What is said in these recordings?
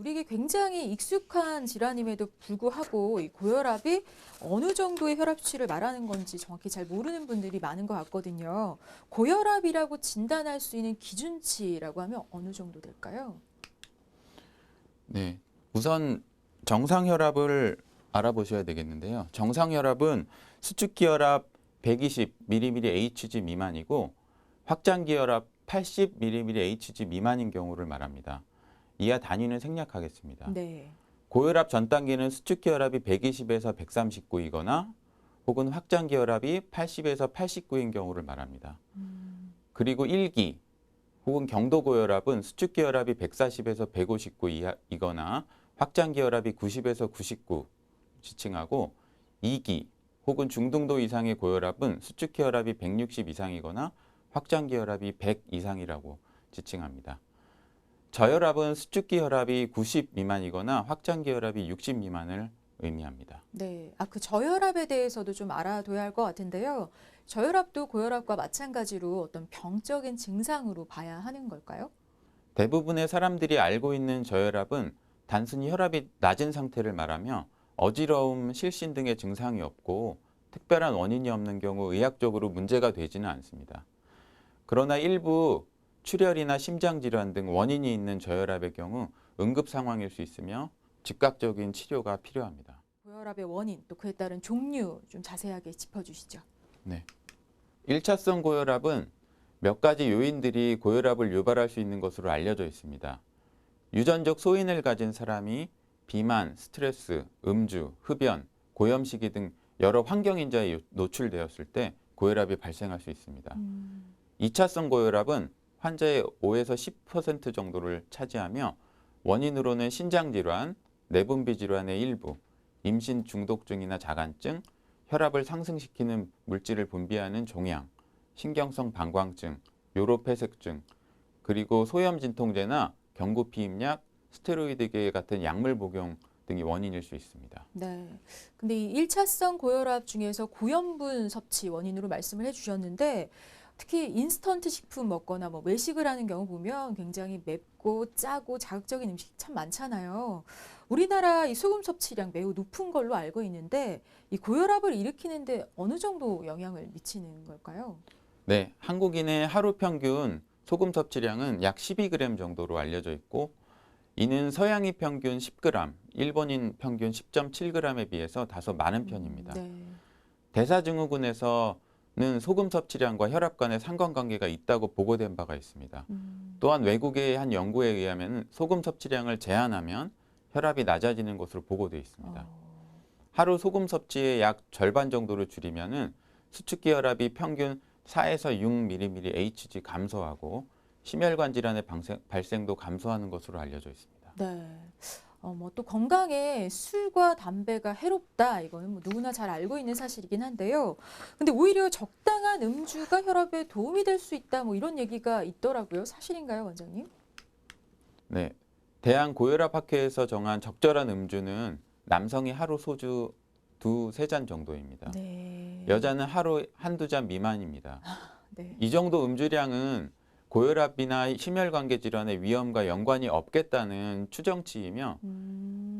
우리에게 굉장히 익숙한 질환임에도 불구하고 이 고혈압이 어느 정도의 혈압 수치를 말하는 건지 정확히 잘 모르는 분들이 많은 것 같거든요. 고혈압이라고 진단할 수 있는 기준치라고 하면 어느 정도 될까요? 네, 우선 정상 혈압을 알아보셔야 되겠는데요. 정상 혈압은 수축기 혈압 120mmHg 미만이고 확장기 혈압 80mmHg 미만인 경우를 말합니다. 이하 단위는 생략하겠습니다. 네. 고혈압 전 단계는 수축기 혈압이 120에서 139이거나 혹은 확장기 혈압이 80에서 89인 경우를 말합니다. 그리고 1기 혹은 경도 고혈압은 수축기 혈압이 140에서 159 이하이거나 확장기 혈압이 90에서 99 지칭하고 2기 혹은 중등도 이상의 고혈압은 수축기 혈압이 160 이상이거나 확장기 혈압이 100 이상이라고 지칭합니다. 저혈압은 수축기 혈압이 90 미만이거나 확장기 혈압이 60 미만을 의미합니다. 네. 그 저혈압에 대해서도 좀 알아둬야 할 것 같은데요. 저혈압도 고혈압과 마찬가지로 어떤 병적인 증상으로 봐야 하는 걸까요? 대부분의 사람들이 알고 있는 저혈압은 단순히 혈압이 낮은 상태를 말하며 어지러움, 실신 등의 증상이 없고 특별한 원인이 없는 경우 의학적으로 문제가 되지는 않습니다. 그러나 일부 출혈이나 심장질환 등 원인이 있는 저혈압의 경우 응급 상황일 수 있으며 즉각적인 치료가 필요합니다. 고혈압의 원인, 또 그에 따른 종류 좀 자세하게 짚어주시죠. 네. 1차성 고혈압은 몇 가지 요인들이 고혈압을 유발할 수 있는 것으로 알려져 있습니다. 유전적 소인을 가진 사람이 비만, 스트레스, 음주, 흡연, 고염시기 등 여러 환경인자에 노출되었을 때 고혈압이 발생할 수 있습니다. 2차성 고혈압은 환자의 5에서 10% 정도를 차지하며 원인으로는 신장질환, 내분비 질환의 일부, 임신 중독증이나 자간증, 혈압을 상승시키는 물질을 분비하는 종양, 신경성 방광증, 요로폐색증, 그리고 소염 진통제나 경구피임약, 스테로이드계 같은 약물 복용 등이 원인일 수 있습니다. 네. 근데 이 1차성 고혈압 중에서 고염분 섭취 원인으로 말씀을 해주셨는데 특히 인스턴트 식품 먹거나 뭐 외식을 하는 경우 보면 굉장히 맵고 짜고 자극적인 음식이 참 많잖아요. 우리나라 이 소금 섭취량 매우 높은 걸로 알고 있는데 이 고혈압을 일으키는데 어느 정도 영향을 미치는 걸까요? 네, 한국인의 하루 평균 소금 섭취량은 약 12g 정도로 알려져 있고 이는 서양인 평균 10g, 일본인 평균 10.7g에 비해서 다소 많은 편입니다. 네. 대사증후군에서는 소금 섭취량과 혈압 간의 상관관계가 있다고 보고된 바가 있습니다. 또한 외국의 한 연구에 의하면 소금 섭취량을 제한하면 혈압이 낮아지는 것으로 보고되어 있습니다. 하루 소금 섭취의 약 절반 정도를 줄이면 수축기 혈압이 평균 4에서 6mmHg 감소하고 심혈관 질환의 발생도 감소하는 것으로 알려져 있습니다. 네. 뭐 또 건강에 술과 담배가 해롭다. 이거는 뭐 누구나 잘 알고 있는 사실이긴 한데요. 근데 오히려 적당한 음주가 혈압에 도움이 될 수 있다. 뭐 이런 얘기가 있더라고요. 사실인가요, 원장님? 네, 대한고혈압학회에서 정한 적절한 음주는 남성이 하루 소주 2~3잔 정도입니다. 네. 여자는 하루 1~2잔 미만입니다. 네. 이 정도 음주량은 고혈압이나 심혈관계 질환의 위험과 연관이 없겠다는 추정치이며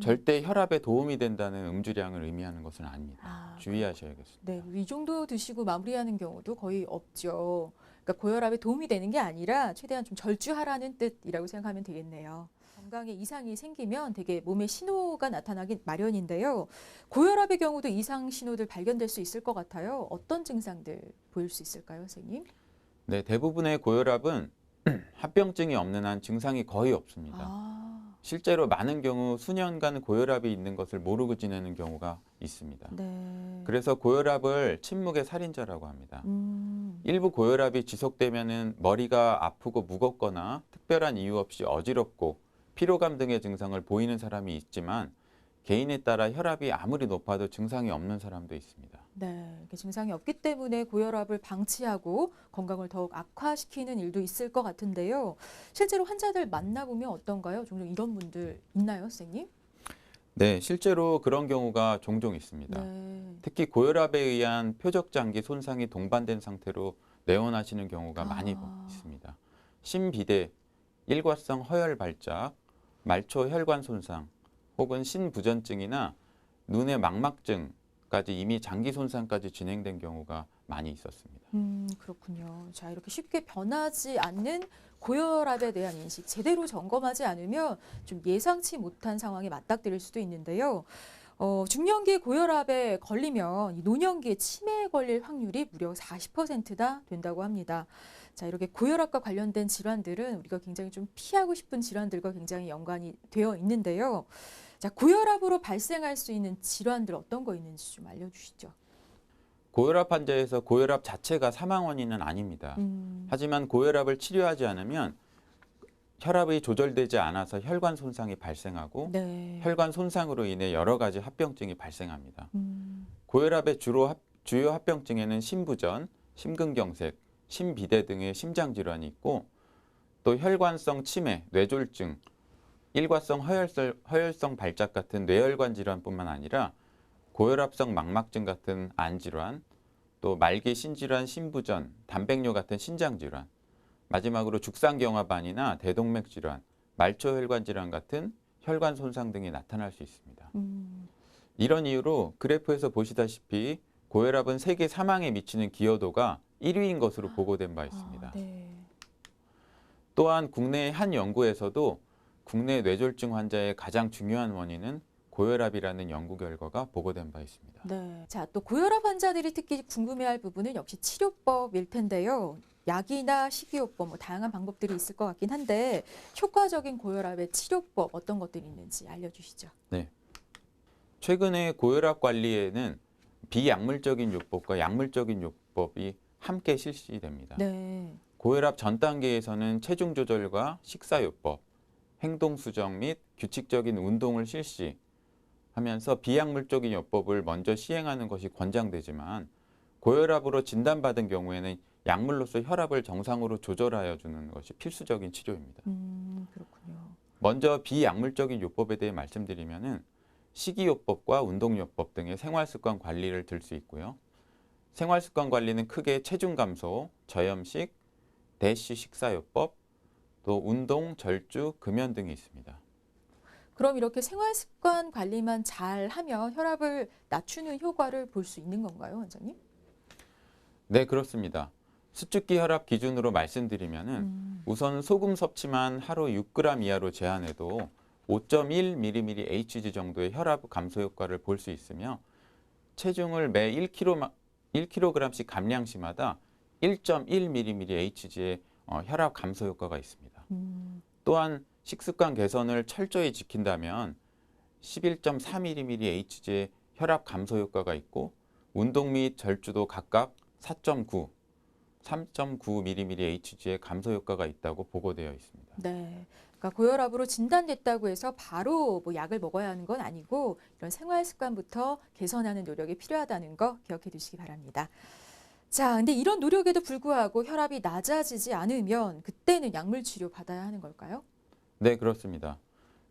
절대 혈압에 도움이 된다는 음주량을 의미하는 것은 아닙니다. 주의하셔야겠습니다. 네, 이 정도 드시고 마무리하는 경우도 거의 없죠. 그러니까 고혈압에 도움이 되는 게 아니라 최대한 좀 절주하라는 뜻이라고 생각하면 되겠네요. 건강에 이상이 생기면 되게 몸에 신호가 나타나기 마련인데요. 고혈압의 경우도 이상 신호들 발견될 수 있을 것 같아요. 어떤 증상들 보일 수 있을까요, 선생님? 네, 대부분의 고혈압은 합병증이 없는 한 증상이 거의 없습니다. 실제로 많은 경우 수년간 고혈압이 있는 것을 모르고 지내는 경우가 있습니다. 네. 그래서 고혈압을 침묵의 살인자라고 합니다. 일부 고혈압이 지속되면 머리가 아프고 무겁거나 특별한 이유 없이 어지럽고 피로감 등의 증상을 보이는 사람이 있지만 개인에 따라 혈압이 아무리 높아도 증상이 없는 사람도 있습니다. 네, 이렇게 증상이 없기 때문에 고혈압을 방치하고 건강을 더욱 악화시키는 일도 있을 것 같은데요. 실제로 환자들 만나보면 어떤가요? 종종 이런 분들 있나요, 선생님? 네, 실제로 그런 경우가 종종 있습니다. 네. 특히 고혈압에 의한 표적장기 손상이 동반된 상태로 내원하시는 경우가 많이 있습니다. 심비대, 일과성 허혈 발작, 말초 혈관 손상 혹은 신부전증이나 눈의 망막증까지 이미 장기 손상까지 진행된 경우가 많이 있었습니다. 그렇군요. 자, 이렇게 쉽게 변하지 않는 고혈압에 대한 인식 제대로 점검하지 않으면 좀 예상치 못한 상황에 맞닥뜨릴 수도 있는데요. 중년기 고혈압에 걸리면 이 노년기에 치매에 걸릴 확률이 무려 40%나 된다고 합니다. 자, 이렇게 고혈압과 관련된 질환들은 우리가 굉장히 좀 피하고 싶은 질환들과 굉장히 연관이 되어 있는데요. 자, 고혈압으로 발생할 수 있는 질환들 어떤 거 있는지 좀 알려주시죠. 고혈압 환자에서 고혈압 자체가 사망 원인은 아닙니다. 하지만 고혈압을 치료하지 않으면 혈압이 조절되지 않아서 혈관 손상이 발생하고 네. 혈관 손상으로 인해 여러 가지 합병증이 발생합니다. 음, 고혈압의 주요 합병증에는 심부전, 심근경색, 심비대 등의 심장질환이 있고 또 혈관성 치매, 뇌졸중, 일과성 허혈성 발작 같은 뇌혈관 질환뿐만 아니라 고혈압성 망막증 같은 안질환, 또 말기 신질환, 심부전, 단백뇨 같은 신장질환, 마지막으로 죽상경화반이나 대동맥 질환, 말초혈관 질환 같은 혈관 손상 등이 나타날 수 있습니다. 음, 이런 이유로 그래프에서 보시다시피 고혈압은 세계 사망에 미치는 기여도가 1위인 것으로 보고된 바 있습니다. 네. 또한 국내의 한 연구에서도 국내 뇌졸중 환자의 가장 중요한 원인은 고혈압이라는 연구 결과가 보고된 바 있습니다. 네. 자, 또 고혈압 환자들이 특히 궁금해할 부분은 역시 치료법일 텐데요. 약이나 식이요법, 뭐 다양한 방법들이 있을 것 같긴 한데 효과적인 고혈압의 치료법 어떤 것들이 있는지 알려주시죠. 네. 최근에 고혈압 관리에는 비약물적인 요법과 약물적인 요법이 함께 실시됩니다. 네. 고혈압 전 단계에서는 체중 조절과 식사 요법, 행동 수정 및 규칙적인 운동을 실시하면서 비약물적인 요법을 먼저 시행하는 것이 권장되지만 고혈압으로 진단받은 경우에는 약물로서 혈압을 정상으로 조절하여 주는 것이 필수적인 치료입니다. 그렇군요. 먼저 비약물적인 요법에 대해 말씀드리면은 식이요법과 운동요법 등의 생활습관 관리를 들 수 있고요. 생활습관 관리는 크게 체중 감소, 저염식, 대시 식사요법, 또 운동, 절주, 금연 등이 있습니다. 그럼 이렇게 생활 습관 관리만 잘 하면 혈압을 낮추는 효과를 볼 수 있는 건가요, 원장님? 네, 그렇습니다. 수축기 혈압 기준으로 말씀드리면은 우선 소금 섭취만 하루 6g 이하로 제한해도 5.1mmHg 정도의 혈압 감소 효과를 볼 수 있으며 체중을 매 1kg씩 감량 시마다 1.1mmHg의 혈압 감소 효과가 있습니다. 또한 식습관 개선을 철저히 지킨다면 11.4mmHg의 혈압 감소 효과가 있고 운동 및 절주도 각각 4.9, 3.9mmHg의 감소 효과가 있다고 보고되어 있습니다. 네. 그러니까 고혈압으로 진단됐다고 해서 바로 뭐 약을 먹어야 하는 건 아니고 이런 생활 습관부터 개선하는 노력이 필요하다는 거 기억해 두시기 바랍니다. 자, 근데 이런 노력에도 불구하고 혈압이 낮아지지 않으면 그때는 약물 치료 받아야 하는 걸까요? 네, 그렇습니다.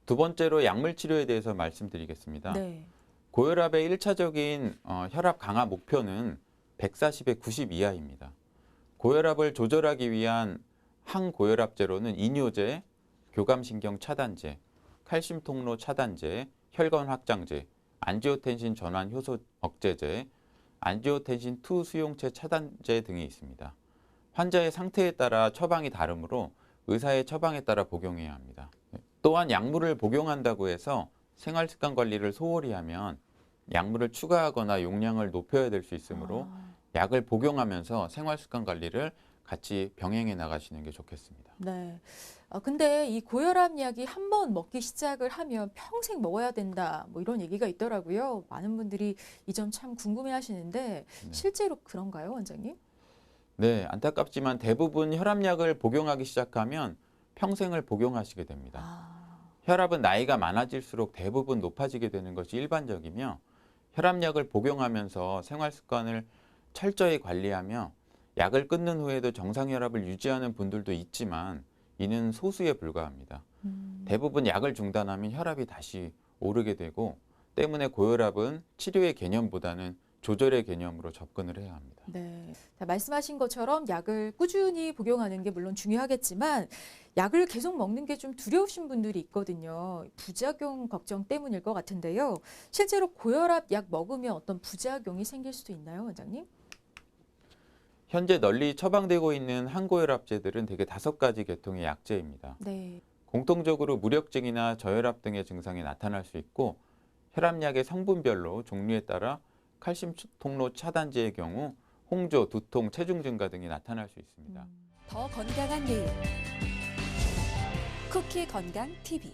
두 번째로 약물 치료에 대해서 말씀드리겠습니다. 네. 고혈압의 1차적인 혈압 강화 목표는 140에 90 이하입니다. 고혈압을 조절하기 위한 항고혈압제로는 이뇨제, 교감신경 차단제, 칼슘 통로 차단제, 혈관 확장제, 안지오텐신 전환 효소 억제제, 안지오텐신 2 수용체 차단제 등이 있습니다. 환자의 상태에 따라 처방이 다르므로 의사의 처방에 따라 복용해야 합니다. 또한 약물을 복용한다고 해서 생활습관 관리를 소홀히 하면 약물을 추가하거나 용량을 높여야 될 수 있으므로 약을 복용하면서 생활습관 관리를 같이 병행해 나가시는 게 좋겠습니다. 네. 근데 이 고혈압 약이 한 번 먹기 시작을 하면 평생 먹어야 된다. 뭐 이런 얘기가 있더라고요. 많은 분들이 이 점 참 궁금해 하시는데 실제로 그런가요, 원장님? 네, 안타깝지만 대부분 혈압약을 복용하기 시작하면 평생을 복용하시게 됩니다. 혈압은 나이가 많아질수록 대부분 높아지게 되는 것이 일반적이며 혈압약을 복용하면서 생활습관을 철저히 관리하며 약을 끊는 후에도 정상 혈압을 유지하는 분들도 있지만 이는 소수에 불과합니다. 대부분 약을 중단하면 혈압이 다시 오르게 되고 때문에 고혈압은 치료의 개념보다는 조절의 개념으로 접근을 해야 합니다. 네. 자, 말씀하신 것처럼 약을 꾸준히 복용하는 게 물론 중요하겠지만 약을 계속 먹는 게 좀 두려우신 분들이 있거든요. 부작용 걱정 때문일 것 같은데요. 실제로 고혈압 약 먹으면 어떤 부작용이 생길 수도 있나요, 원장님? 현재 널리 처방되고 있는 항고혈압제들은 대개 5가지 계통의 약제입니다. 네. 공통적으로 무력증이나 저혈압 등의 증상이 나타날 수 있고 혈압약의 성분별로 종류에 따라 칼슘 통로 차단제의 경우 홍조, 두통, 체중 증가 등이 나타날 수 있습니다. 더 건강한 내일 쿠키 건강 TV